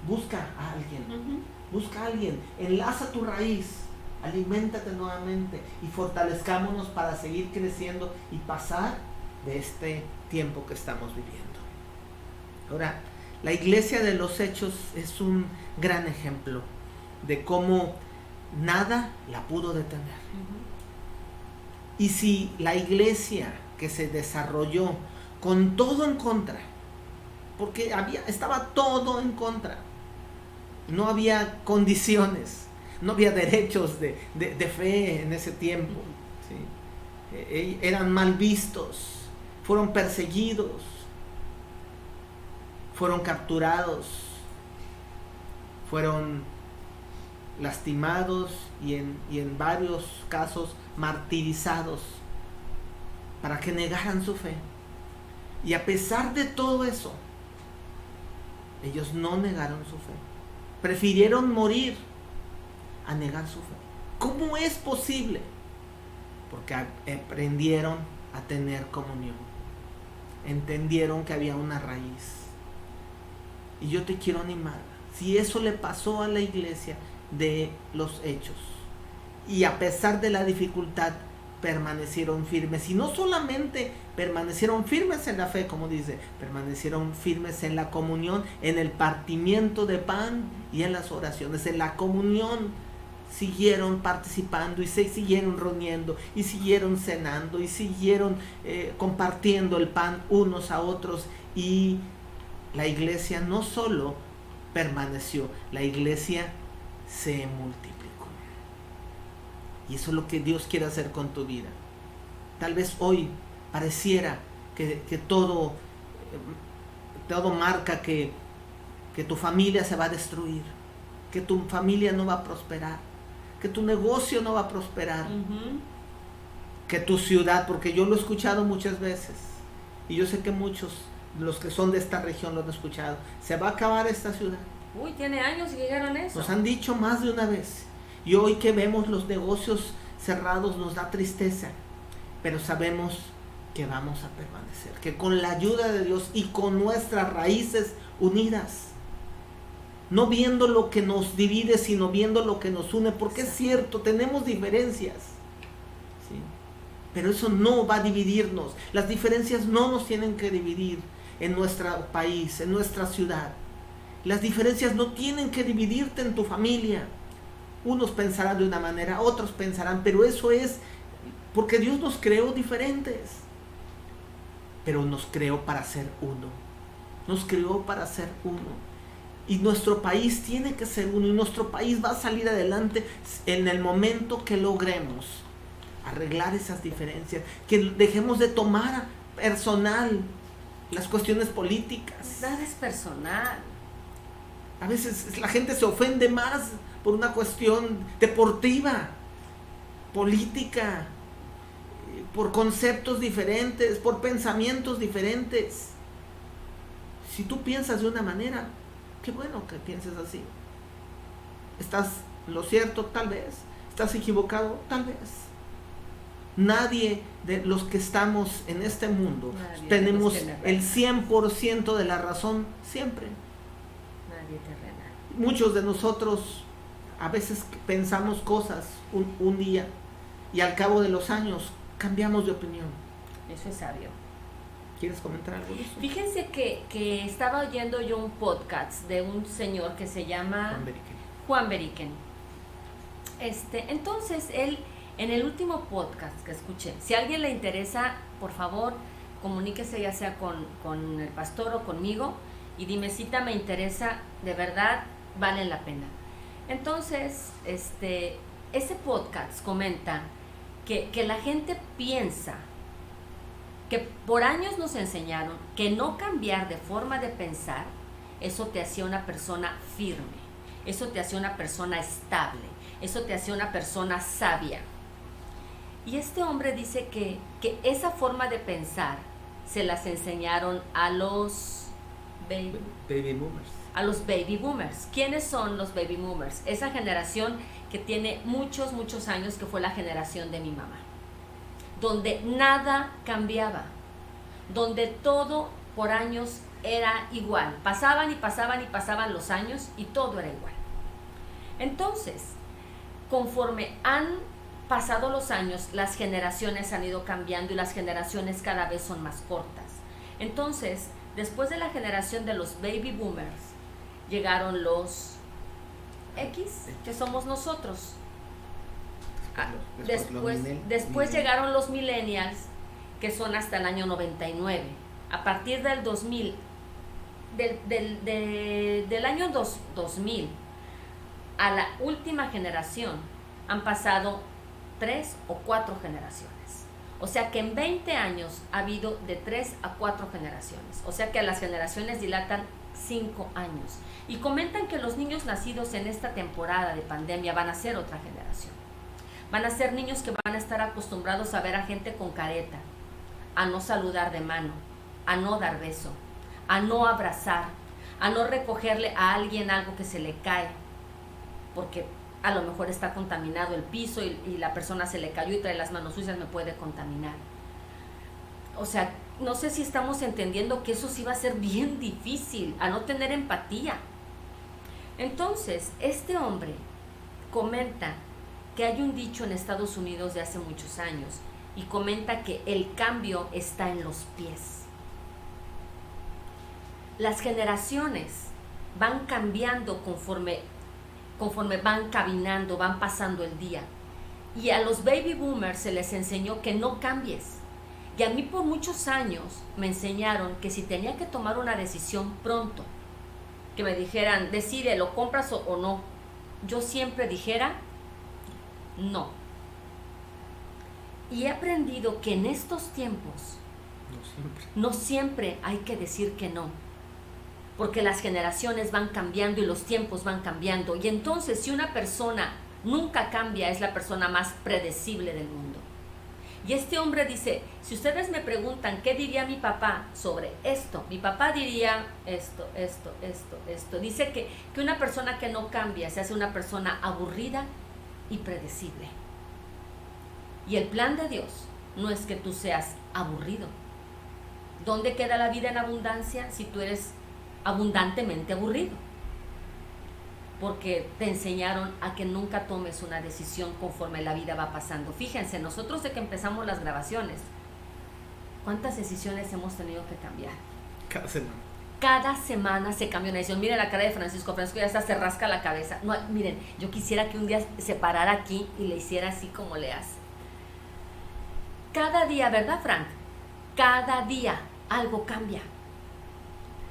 busca a alguien. Busca a alguien, enlaza tu raíz, aliméntate nuevamente, y fortalezcámonos para seguir creciendo y pasar de este tiempo que estamos viviendo. Ahora, la iglesia de los Hechos es un gran ejemplo de cómo nada la pudo detener. Y si la iglesia que se desarrolló con todo en contra, porque estaba todo en contra, no había condiciones, no había derechos de fe en ese tiempo, ¿sí?, eran mal vistos, fueron perseguidos, fueron capturados, fueron lastimados, y en varios casos martirizados para que negaran su fe. Y a pesar de todo eso, ellos no negaron su fe, prefirieron morir a negar su fe. ¿Cómo es posible? Porque aprendieron a tener comunión, entendieron que había una raíz. Y yo te quiero animar, si eso le pasó a la iglesia de los Hechos, y a pesar de la dificultad permanecieron firmes, y no solamente permanecieron firmes en la fe, como dice, permanecieron firmes en la comunión, en el partimiento de pan y en las oraciones. En la comunión siguieron participando, y se siguieron reuniendo, y siguieron cenando, y siguieron compartiendo el pan unos a otros. Y la iglesia no solo permaneció, la iglesia se multiplicó. Y eso es lo que Dios quiere hacer con tu vida. Tal vez hoy pareciera que todo marca que tu familia se va a destruir, que tu familia no va a prosperar, que tu negocio no va a prosperar, que tu ciudad, porque yo lo he escuchado muchas veces, y yo sé que muchos de los que son de esta región lo han escuchado, se va a acabar esta ciudad. Uy, tiene años que dijeron eso. Nos han dicho más de una vez. Y hoy que vemos los negocios cerrados nos da tristeza, pero sabemos que vamos a permanecer, que con la ayuda de Dios y con nuestras raíces unidas, no viendo lo que nos divide, sino viendo lo que nos une, porque es cierto, tenemos diferencias, ¿sí? Pero eso no va a dividirnos. Las diferencias no nos tienen que dividir en nuestro país, en nuestra ciudad. Las diferencias no tienen que dividirte en tu familia. Unos pensarán de una manera, otros pensarán, pero eso es porque Dios nos creó diferentes, pero nos creó para ser uno. Nos creó para ser uno. Y nuestro país tiene que ser uno, y nuestro país va a salir adelante en el momento que logremos arreglar esas diferencias, que dejemos de tomar personal las cuestiones políticas. Nada es personal. A veces la gente se ofende más por una cuestión deportiva, política, por conceptos diferentes, por pensamientos diferentes. Si tú piensas de una manera, qué bueno que pienses así. ¿Estás en lo cierto? Tal vez. ¿Estás equivocado? Tal vez. Nadie de los que estamos en este mundo tenemos el 100% de la razón siempre. Nadie terrenal. Muchos de nosotros a veces pensamos cosas un día y al cabo de los años cambiamos de opinión. Eso es sabio. ¿Quieres comentar algo de eso? Fíjense que estaba oyendo yo un podcast de un señor que se llama Juan Beriken. Entonces él, en el último podcast que escuché, si a alguien le interesa, por favor, comuníquese ya sea con el pastor o conmigo y dime, cita, me interesa, de verdad, vale la pena. Entonces, ese podcast comenta que la gente piensa que por años nos enseñaron que no cambiar de forma de pensar, eso te hacía una persona firme, eso te hacía una persona estable, eso te hacía una persona sabia. Y este hombre dice que esa forma de pensar se las enseñaron a los baby boomers. A los baby boomers. ¿Quiénes son los baby boomers? Esa generación que tiene muchos, muchos años, que fue la generación de mi mamá, donde nada cambiaba, donde todo por años era igual. Pasaban y pasaban y pasaban los años y todo era igual. Entonces, conforme han pasado los años, las generaciones han ido cambiando y las generaciones cada vez son más cortas. Entonces, después de la generación de los baby boomers, llegaron los X, que somos nosotros. Después llegaron los millennials, que son hasta el año 99. A partir del 2000, del año 2000 a la última generación, han pasado 3 o 4 generaciones. O sea que en 20 años ha habido de 3 a 4 generaciones. O sea que a las generaciones dilatan 5 años. Y comentan que los niños nacidos en esta temporada de pandemia van a ser otra generación. Van a ser niños que van a estar acostumbrados a ver a gente con careta, a no saludar de mano, a no dar beso, a no abrazar, a no recogerle a alguien algo que se le cae, porque a lo mejor está contaminado el piso y la persona se le cayó y trae las manos sucias, me puede contaminar. O sea, no sé si estamos entendiendo que eso sí va a ser bien difícil, a no tener empatía. Entonces, este hombre comenta que hay un dicho en Estados Unidos de hace muchos años y comenta que el cambio está en los pies. Las generaciones van cambiando conforme van caminando, van pasando el día. Y a los baby boomers se les enseñó que no cambies. Y a mí por muchos años me enseñaron que si tenía que tomar una decisión pronto, que me dijeran, decide, ¿lo compras o no? Yo siempre dijera, no. Y he aprendido que en estos tiempos, no siempre hay que decir que no. Porque las generaciones van cambiando y los tiempos van cambiando. Y entonces, si una persona nunca cambia, es la persona más predecible del mundo. Y este hombre dice, si ustedes me preguntan qué diría mi papá sobre esto, mi papá diría esto. Dice que una persona que no cambia se hace una persona aburrida y predecible. Y el plan de Dios no es que tú seas aburrido. ¿Dónde queda la vida en abundancia si tú eres abundantemente aburrido? Porque te enseñaron a que nunca tomes una decisión conforme la vida va pasando. Fíjense, nosotros de que empezamos las grabaciones, ¿cuántas decisiones hemos tenido que cambiar? Cada semana. Cada semana se cambia una decisión. Miren la cara de Francisco. Francisco ya hasta se rasca la cabeza. No, miren, yo quisiera que un día se parara aquí y le hiciera así como le hace. Cada día, ¿verdad, Frank? Cada día algo cambia.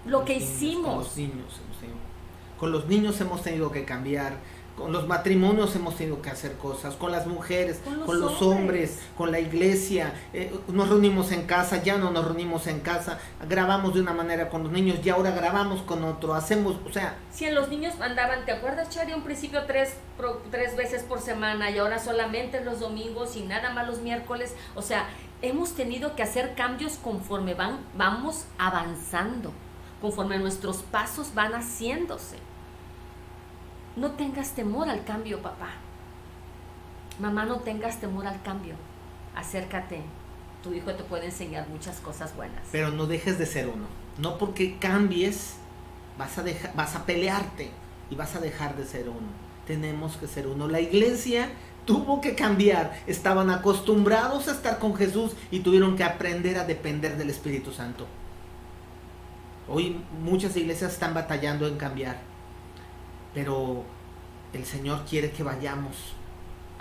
Lo que hicimos. Con los niños hemos tenido que cambiar. Con los matrimonios hemos tenido que hacer cosas, con las mujeres, con los hombres, con la iglesia, nos reunimos en casa, ya no nos reunimos en casa, grabamos de una manera con los niños y ahora grabamos con otro, hacemos, o sea... Si en los niños andaban, ¿te acuerdas, Chari? Un principio tres veces por semana y ahora solamente los domingos y nada más los miércoles, o sea, hemos tenido que hacer cambios conforme vamos avanzando, conforme nuestros pasos van haciéndose. No tengas temor al cambio, papá. Mamá, no tengas temor al cambio. Acércate. Tu hijo te puede enseñar muchas cosas buenas. Pero no dejes de ser uno. No porque cambies vas a pelearte y vas a dejar de ser uno. Tenemos que ser uno. La iglesia tuvo que cambiar. Estaban acostumbrados a estar con Jesús y tuvieron que aprender a depender del Espíritu Santo. Hoy muchas iglesias están batallando en cambiar. Pero el Señor quiere que vayamos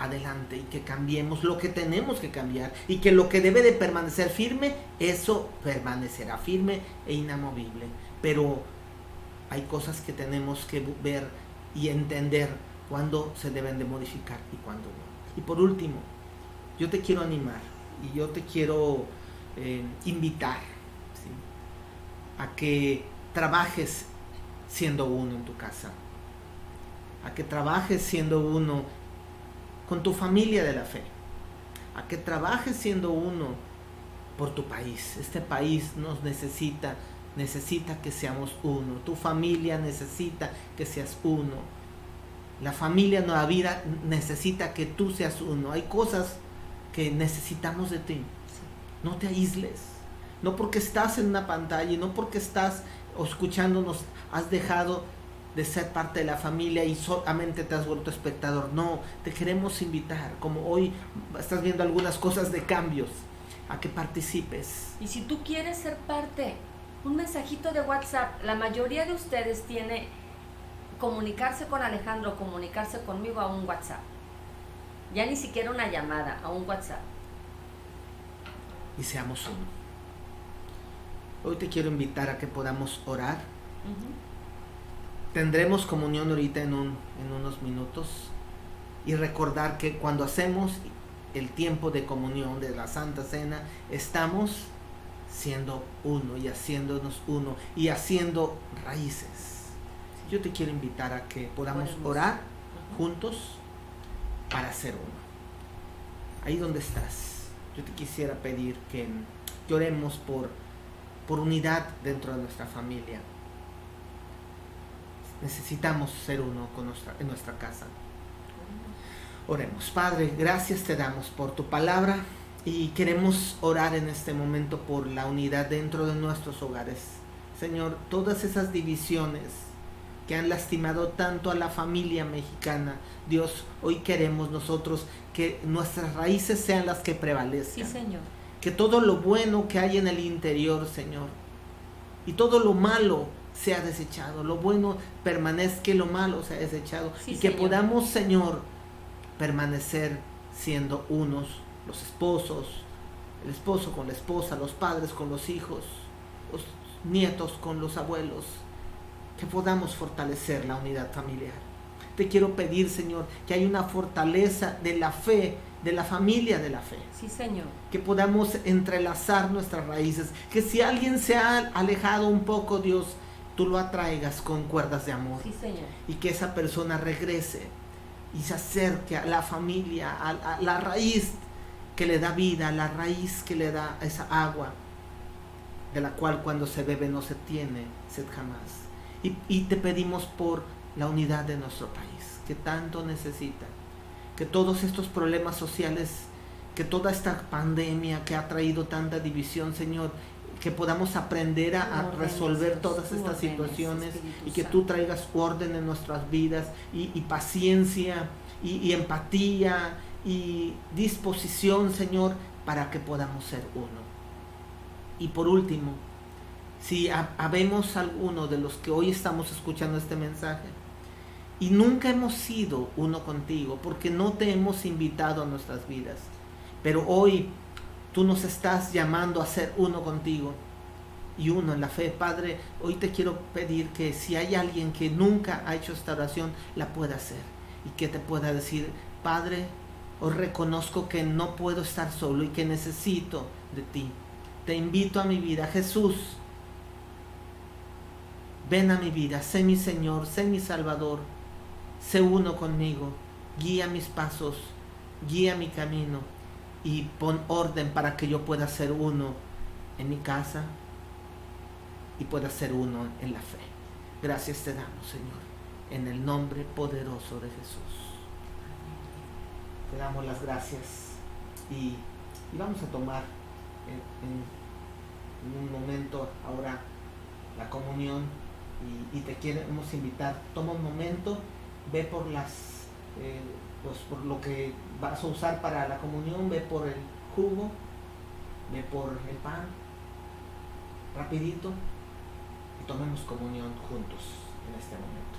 adelante y que cambiemos lo que tenemos que cambiar y que lo que debe de permanecer firme, eso permanecerá firme e inamovible. Pero hay cosas que tenemos que ver y entender cuándo se deben de modificar y cuándo no. Y por último, yo te quiero animar y yo te quiero invitar, ¿sí?, a que trabajes siendo uno en tu casa, a que trabajes siendo uno con tu familia de la fe, a que trabajes siendo uno por tu país. Este país nos necesita que seamos uno. Tu familia necesita que seas uno. La familia Nueva Vida necesita que tú seas uno. Hay cosas que necesitamos de ti. No te aísles. No porque estás en una pantalla y no porque estás escuchándonos has dejado de ser parte de la familia y solamente te has vuelto espectador. No, te queremos invitar, como hoy estás viendo algunas cosas de cambios, a que participes. Y si tú quieres ser parte, un mensajito de WhatsApp. La mayoría de ustedes tiene comunicarse con Alejandro, comunicarse conmigo a un WhatsApp. Ya ni siquiera una llamada, a un WhatsApp. Y seamos uno. Hoy te quiero invitar a que podamos orar. Tendremos comunión ahorita en unos minutos y recordar que cuando hacemos el tiempo de comunión de la Santa Cena, estamos siendo uno y haciéndonos uno y haciendo raíces. Yo te quiero invitar a que podamos orar juntos para ser uno. Ahí donde estás, yo te quisiera pedir que oremos por unidad dentro de nuestra familia. Necesitamos ser uno en nuestra casa. Oremos. Padre, gracias te damos por tu palabra y queremos orar en este momento por la unidad dentro de nuestros hogares. Señor, todas esas divisiones que han lastimado tanto a la familia mexicana, Dios, hoy queremos nosotros que nuestras raíces sean las que prevalezcan. Sí, Señor. Que todo lo bueno que hay en el interior, Señor, y todo lo malo sea desechado, lo bueno permanezca, lo malo sea desechado, sí, y que Señor, podamos, Señor, permanecer siendo unos, los esposos, el esposo con la esposa, los padres con los hijos, los nietos con los abuelos, que podamos fortalecer la unidad familiar. Te quiero pedir, Señor, que haya una fortaleza de la fe, de la familia de la fe. Sí, Señor. Que podamos entrelazar nuestras raíces, que si alguien se ha alejado un poco, Dios, tú lo atraigas con cuerdas de amor. Sí, Señor. Y que esa persona regrese y se acerque a la familia, a la raíz que le da vida, a la raíz que le da esa agua, de la cual cuando se bebe no se tiene sed jamás. Y te pedimos por la unidad de nuestro país, que tanto necesita, que todos estos problemas sociales, que toda esta pandemia que ha traído tanta división, Señor, que podamos aprender a resolver todas estas situaciones y que tú traigas orden en nuestras vidas y paciencia y empatía y disposición, Señor, para que podamos ser uno. Y por último, si habemos alguno de los que hoy estamos escuchando este mensaje y nunca hemos sido uno contigo porque no te hemos invitado a nuestras vidas, pero hoy tú nos estás llamando a ser uno contigo y uno en la fe, Padre, hoy te quiero pedir que si hay alguien que nunca ha hecho esta oración, la pueda hacer y que te pueda decir: Padre, hoy reconozco que no puedo estar solo y que necesito de ti. Te invito a mi vida, Jesús. Ven a mi vida, sé mi Señor, sé mi Salvador, sé uno conmigo, guía mis pasos, guía mi camino y pon orden para que yo pueda ser uno en mi casa y pueda ser uno en la fe. Gracias te damos, Señor, en el nombre poderoso de Jesús. Te damos las gracias y vamos a tomar en un momento ahora la comunión y te queremos invitar. Toma un momento, ve por por lo que vas a usar para la comunión, ve por el jugo, ve por el pan, rapidito, y tomemos comunión juntos en este momento.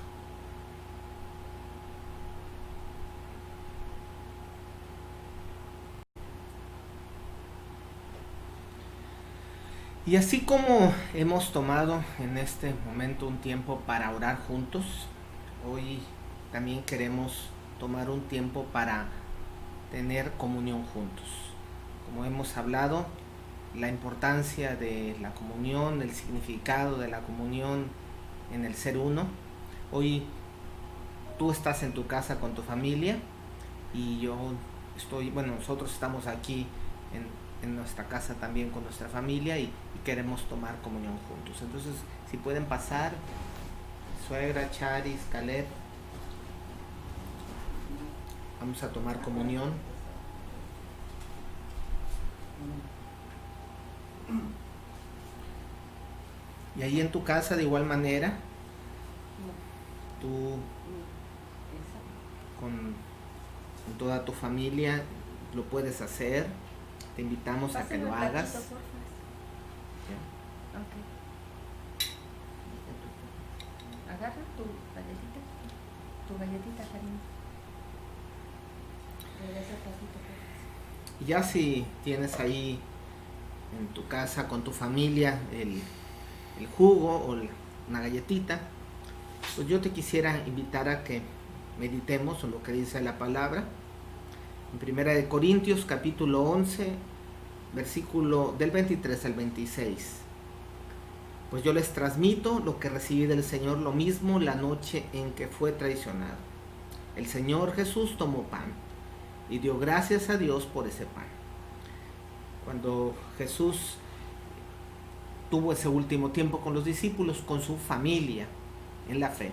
Y así como hemos tomado en este momento un tiempo para orar juntos, hoy también queremos tomar un tiempo para tener comunión juntos. Como hemos hablado, la importancia de la comunión, el significado de la comunión en el ser uno. Hoy tú estás en tu casa con tu familia y nosotros estamos aquí en nuestra casa también con nuestra familia y queremos tomar comunión juntos. Entonces, si pueden pasar, suegra, Charis, Caleb, vamos a tomar comunión. Y ahí en tu casa, de igual manera, tú con toda tu familia lo puedes hacer. Te invitamos a que lo hagas. Okay. Agarra tu galletita, cariño. Y ya si tienes ahí en tu casa con tu familia el jugo o una galletita, pues yo te quisiera invitar a que meditemos en lo que dice la palabra. En 1 de Corintios capítulo 11, versículo del 23 al 26. Pues yo les transmito lo que recibí del Señor, lo mismo la noche en que fue traicionado. El Señor Jesús tomó pan y dio gracias a Dios por ese pan. Cuando Jesús tuvo ese último tiempo con los discípulos, con su familia en la fe,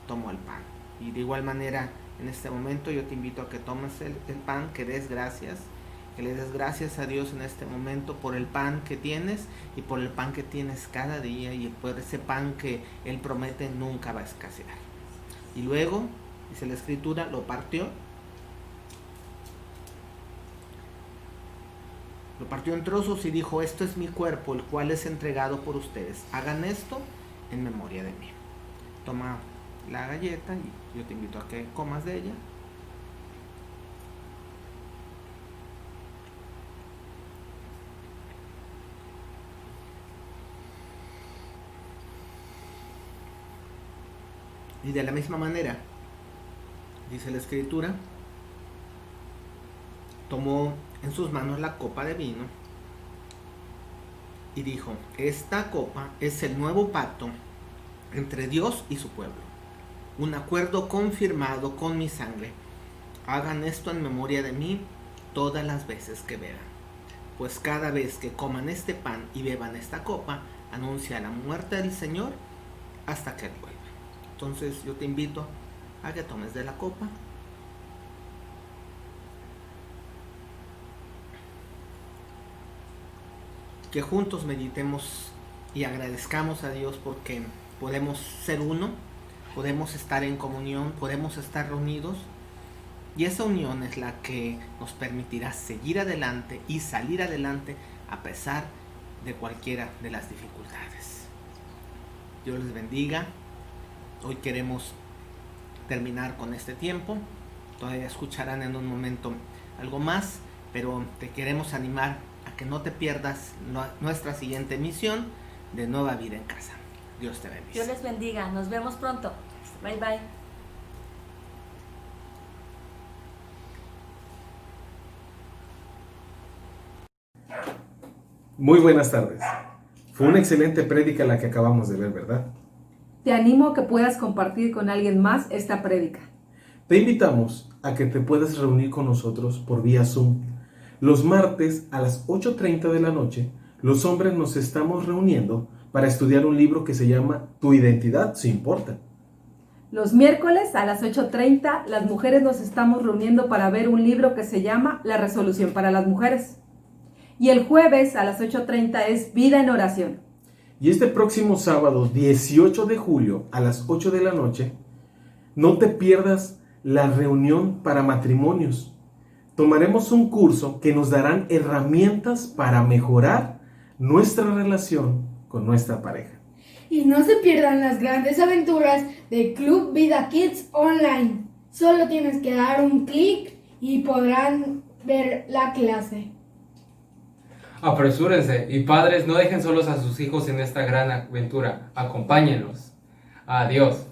tomó el pan. Y de igual manera, en este momento yo te invito a que tomes el pan, que des gracias, que le des gracias a Dios en este momento por el pan que tienes y por el pan que tienes cada día y por ese pan que Él promete nunca va a escasear. Y luego, dice la Escritura, lo partió en trozos y dijo: esto es mi cuerpo, el cual es entregado por ustedes. Hagan esto en memoria de mí. Toma la galleta y yo te invito a que comas de ella. Y de la misma manera, dice la Escritura, tomó en sus manos la copa de vino y dijo: esta copa es el nuevo pacto entre Dios y su pueblo, un acuerdo confirmado con mi sangre. Hagan esto en memoria de mí todas las veces que beban, pues cada vez que coman este pan y beban esta copa, anuncia la muerte del Señor hasta que Él vuelva. Entonces yo te invito a que tomes de la copa que juntos meditemos y agradezcamos a Dios porque podemos ser uno, podemos estar en comunión, podemos estar reunidos, y esa unión es la que nos permitirá seguir adelante y salir adelante a pesar de cualquiera de las dificultades. Dios les bendiga. Hoy queremos terminar con este tiempo. Todavía escucharán en un momento algo más, pero te queremos animar a que no te pierdas nuestra siguiente emisión de Nueva Vida en Casa. Dios te bendiga. Dios les bendiga. Nos vemos pronto. Bye, bye. Muy buenas tardes. Fue una excelente prédica la que acabamos de ver, ¿verdad? Te animo a que puedas compartir con alguien más esta prédica. Te invitamos a que te puedas reunir con nosotros por vía Zoom. Los martes a las 8:30 de la noche, los hombres nos estamos reuniendo para estudiar un libro que se llama Tu identidad sí importa. Los miércoles a las 8:30, las mujeres nos estamos reuniendo para ver un libro que se llama La resolución para las mujeres. Y el jueves a las 8:30 es Vida en Oración. Y este próximo sábado, 18 de julio, a las 8 de la noche, no te pierdas la reunión para matrimonios. Tomaremos un curso que nos darán herramientas para mejorar nuestra relación con nuestra pareja. Y no se pierdan las grandes aventuras de Club Vida Kids Online. Solo tienes que dar un clic y podrán ver la clase. Apresúrense y padres, no dejen solos a sus hijos en esta gran aventura. Acompáñenlos. Adiós.